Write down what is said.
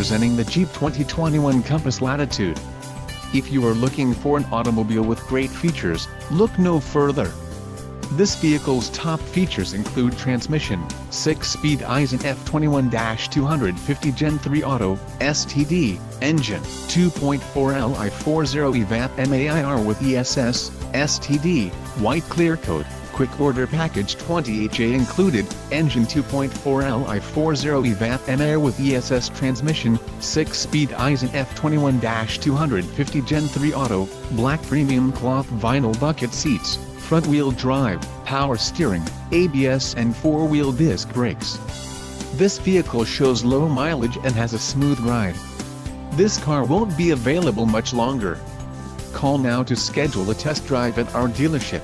presenting the Jeep 2021 Compass Latitude. If you are looking for an automobile with great features, look no further. This vehicle's top features include transmission, 6-speed Eisen F21-250 Gen 3 Auto, STD, engine, 2.4 Li 40 evap MAIR with ESS, STD, white clear coat, quick order package 28J included, engine 2.4 Li 40 evap MAIR with ESS transmission, 6-speed Eisen F21-250 Gen 3 Auto, black premium cloth vinyl bucket seats, front-wheel drive, power steering, ABS and 4-wheel disc brakes. This vehicle shows low mileage and has a smooth ride. This car won't be available much longer. Call now to schedule a test drive at our dealership.